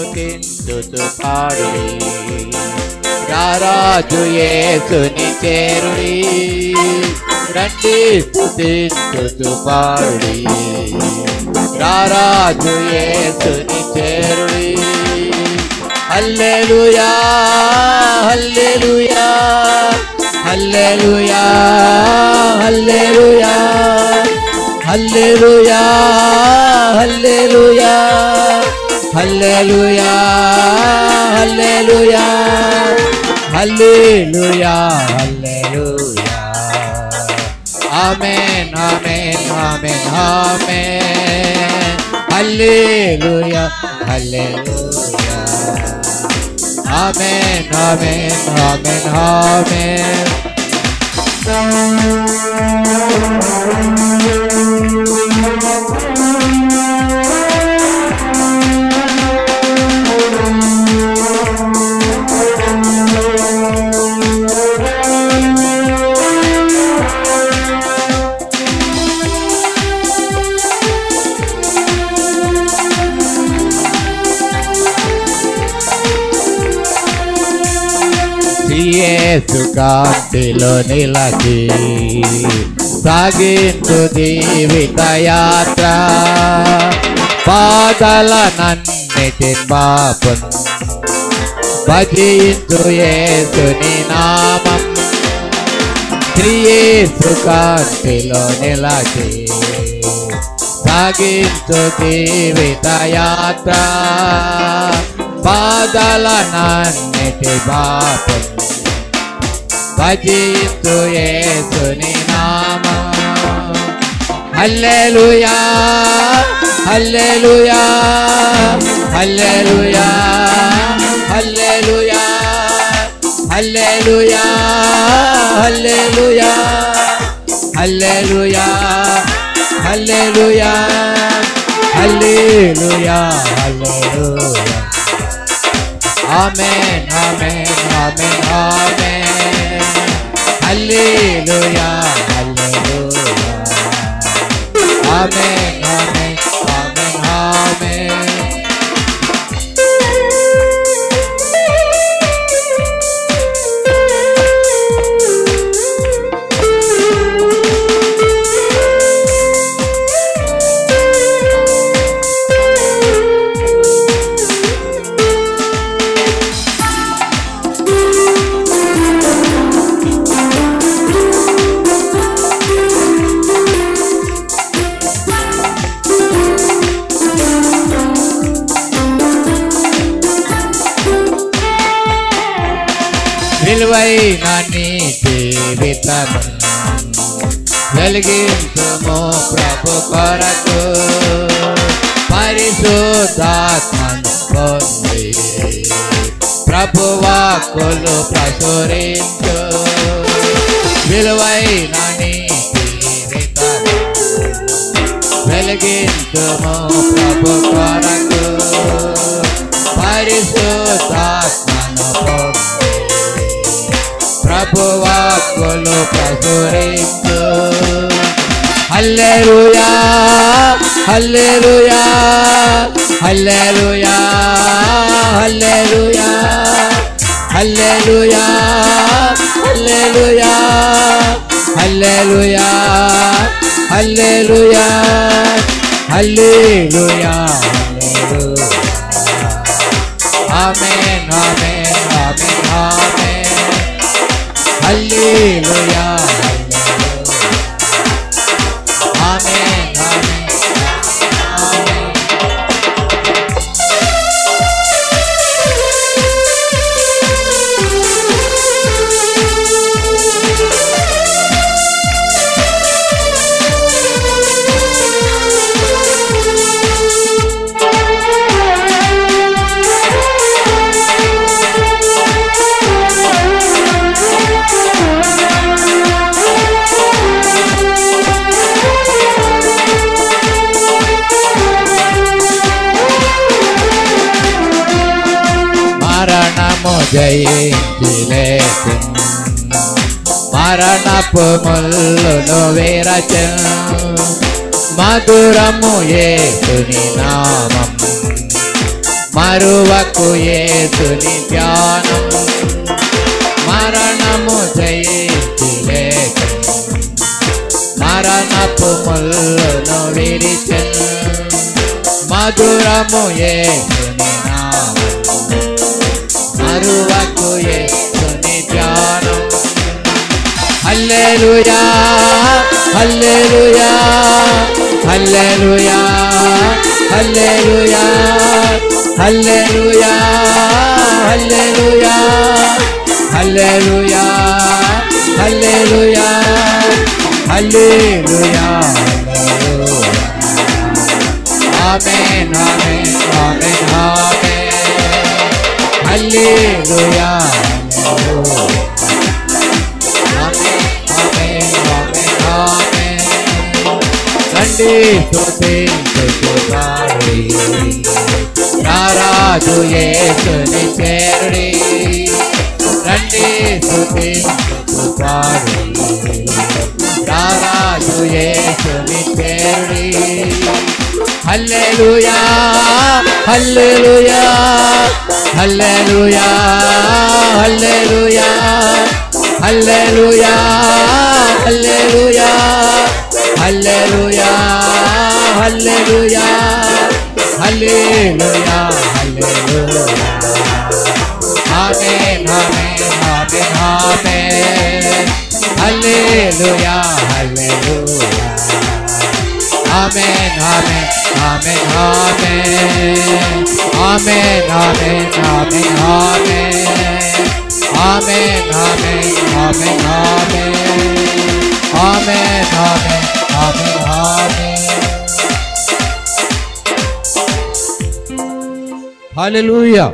స్తుతించుచు పాడుడి రారాజు యేసుని చేరుడి రండి స్తుతించుచు పాడుడి రారాజు యేసుని చేరుడి హల్లెలూయా హల్లెలూయా హల్లెలూయా హల్లెలూయా హల్లెలూయా హల్లెలూయా హల్లెలూయా హల్లెలూయా హల్లెలూయా హల్లెలూయా ఆమేన్ ఆమేన్ ఆమేన్ ఆమేన్ హల్లెలూయా హల్లెలూయా ఆమేన్ ఆమేన్ ఆమేన్ ఆమేన్ యేసు కాంతిలో నిలచి సాగించు జీవిత యాత్ర బాధలనన్నిటి పాపం భజించు యేసుని నామం యేసు కాంతిలో నిలచి సాగించు జీవిత యాత్ర బాధలనన్నిటి పాపం భజించు యేసుని నామం హల్లెలూయా హల్లెలూయా హల్లెలూయా హల్లెలూయా హల్లెలూయా హల్లెలూయా హల్లెలూయా హల్లెలూయా హల్లెలూయా హల్లెలూయా ఆమేన్ ఆమేన్ ఆమేన్ ఆమేన్ హల్లెలూయా హల్లెలూయా ఆమేన్ ఆమేన్ ఆమేన్ ఆమేన్ విలువైన నీ జీవితము వెలిగించుము ప్రభు కొరకు పరిశుద్ధాత్మను పొంది ప్రభు వాక్కులు ప్రచురించు విలువైన నీ జీవితము వెలిగించుము ప్రభు కొరకు పరిశుద్ధాత్మను పొంది ప్రభు వాక్కులు ప్రచురించు హల్లెలూయా హల్లెలూయా హల్లెలూయా హల్లెలూయా హల్లెలూయా హల్లెలూయా హల్లెలూయా హల్లెలూయా హల్లెలూయా ఆమేన్ ఆమేన్ ఆమేన్ ఆమేన్ హల్లెలూయా ఆమేన్ ఆమేన్ ఆమేన్ మరణము జయించి లేచి మరణపు ముల్లును విరచి మధురము యేసుని నామం మరువకు యేసుని ధ్యానం మరణము జయించి లేచెను మరణపు ముల్లును విరిచెను మధురము యేసుని నామము మరువకు యేసుని ధ్యానం హల్లెలూయా హల్లెలూయా హల్లెలూయా హల్లెలూయా హల్లెలూయా హల్లెలూయా హల్లెలూయా హల్లెలూయా హల్లెలూయా ఆమేన్ ఆమేన్ ఆమేన్ ఆమేన్ హల్లెలూయా రండి స్తుతించుచుగాడి రారాజు యేసుని చేరుడి రండి స్తుతించుచుగాడి రారాజు యేసుని చేరుడి హల్లెలూయా హల్లెలూయా హల్లెలూయా హల్లెలూయా హల్లెలూయా హల్లెలూయా హల్లెలూయా హల్లెలూయా హల్లెలూయా హల్లెలూయా ఆమేన్ ఆమేన్ ఆమేన్ ఆమేన్ హల్లెలూయా హల్లెలూయా ఆమేన్ ఆమేన్ ఆమేన్ ఆమేన్ ఆమేన్ ఆమేన్ ఆమేన్ ఆమేన్ ఆమేన్ ఆమేన్ ఆమేన్ ఆమేన్ హల్లెలూయా.